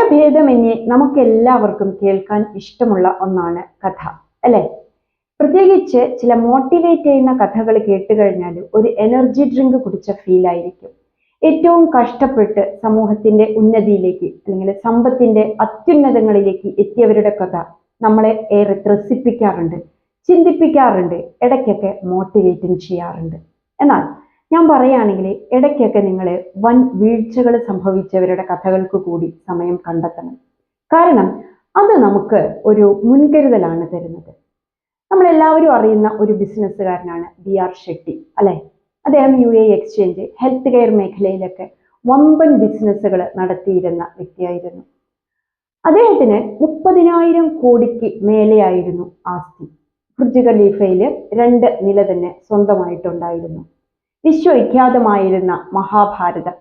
പ്രായഭേദമന്യേ നമുക്കെല്ലാവർക്കും കേൾക്കാൻ ഇഷ്ടമുള്ള ഒന്നാണ് കഥ, അല്ലെ? പ്രത്യേകിച്ച് ചില മോട്ടിവേറ്റ് ചെയ്യുന്ന കഥകൾ കേട്ടുകഴിഞ്ഞാൽ ഒരു എനർജി ഡ്രിങ്ക് കുടിച്ച ഫീൽ ആയിരിക്കും. ഏറ്റവും കഷ്ടപ്പെട്ട് സമൂഹത്തിന്റെ ഉന്നതിയിലേക്ക് അല്ലെങ്കിൽ സമ്പത്തിന്റെ അത്യുന്നതങ്ങളിലേക്ക് എത്തിയവരുടെ കഥ നമ്മളെ ഏറെ ത്രസിപ്പിക്കാറുണ്ട്, ചിന്തിപ്പിക്കാറുണ്ട്, ഇടയ്ക്കൊക്കെ മോട്ടിവേറ്റും ചെയ്യാറുണ്ട്. എന്നാൽ ഞാൻ പറയുകയാണെങ്കിൽ ഇടയ്ക്കൊക്കെ നിങ്ങൾ വൻ വീഴ്ചകൾ സംഭവിച്ചവരുടെ കഥകൾക്ക് കൂടി സമയം കണ്ടെത്തണം. കാരണം അത് നമുക്ക് ഒരു മുൻകരുതലാണ് തരുന്നത്. നമ്മളെല്ലാവരും അറിയുന്ന ഒരു ബിസിനസ്സുകാരനാണ് ബി.ആർ. ഷെട്ടി, അല്ലെ? അദ്ദേഹം UAE എക്സ്ചേഞ്ച്, ഹെൽത്ത് കെയർ മേഖലയിലൊക്കെ വമ്പൻ ബിസിനസ്സുകൾ നടത്തിയിരുന്ന വ്യക്തിയായിരുന്നു. അദ്ദേഹത്തിന് 30,000 കോടിക്ക് മേലെയായിരുന്നു ആസ്തി. ബുർജ് ഖലീഫയില് 2 നില തന്നെ സ്വന്തമായിട്ടുണ്ടായിരുന്നു. വിശ്വവിഖ്യാതമായിരുന്ന മഹാഭാരതം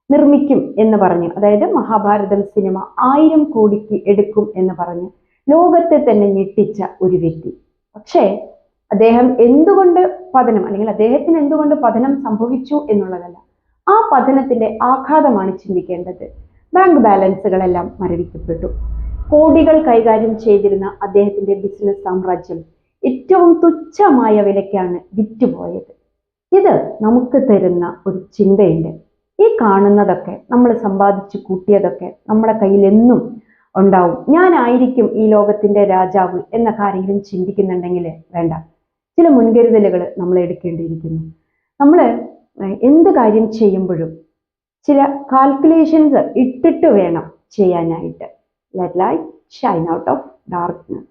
നിർമ്മിക്കും എന്ന് പറഞ്ഞു, അതായത് മഹാഭാരതം സിനിമ 1000 കോടിക്ക് എടുക്കും എന്ന് പറഞ്ഞ് ലോകത്തെ തന്നെ ഞെട്ടിച്ച ഒരു വ്യക്തി. പക്ഷേ അദ്ദേഹം എന്തുകൊണ്ട് പതനം, അല്ലെങ്കിൽ അദ്ദേഹത്തിന് എന്തുകൊണ്ട് പതനം സംഭവിച്ചു എന്നുള്ളതല്ല, ആ പതനത്തിന്റെ ആഘാതമാണ് ചിന്തിക്കേണ്ടത്. ബാങ്ക് ബാലൻസുകളെല്ലാം മരവിക്കപ്പെട്ടു. കോടികൾ കൈകാര്യം ചെയ്തിരുന്ന അദ്ദേഹത്തിന്റെ ബിസിനസ് സാമ്രാജ്യം ഏറ്റവും തുച്ഛമായ വിലയ്ക്കാണ് വിറ്റുപോയത്. ഇത് നമുക്ക് തരുന്ന ഒരു ചിന്തയുണ്ട്. ഈ കാണുന്നതൊക്കെ, നമ്മൾ സമ്പാദിച്ചു കൂട്ടിയതൊക്കെ നമ്മുടെ കയ്യിൽ എന്നും ഉണ്ടാവും. ഞാനായിരിക്കും ഈ ലോകത്തിന്റെ രാജാവ് എന്നൊക്കെ ആരെങ്കിലും ചിന്തിക്കുന്നുണ്ടെങ്കിൽ വേണ്ട, ചില മുൻകരുതലുകൾ നമ്മൾ എടുക്കേണ്ടിയിരിക്കുന്നു. നമ്മൾ എന്ത് കാര്യം ചെയ്യുമ്പോഴും ചില കാൽക്കുലേഷൻസ് ഇട്ടിട്ട് വേണം ചെയ്യാനായിട്ട്. Let light Shine out of darkness.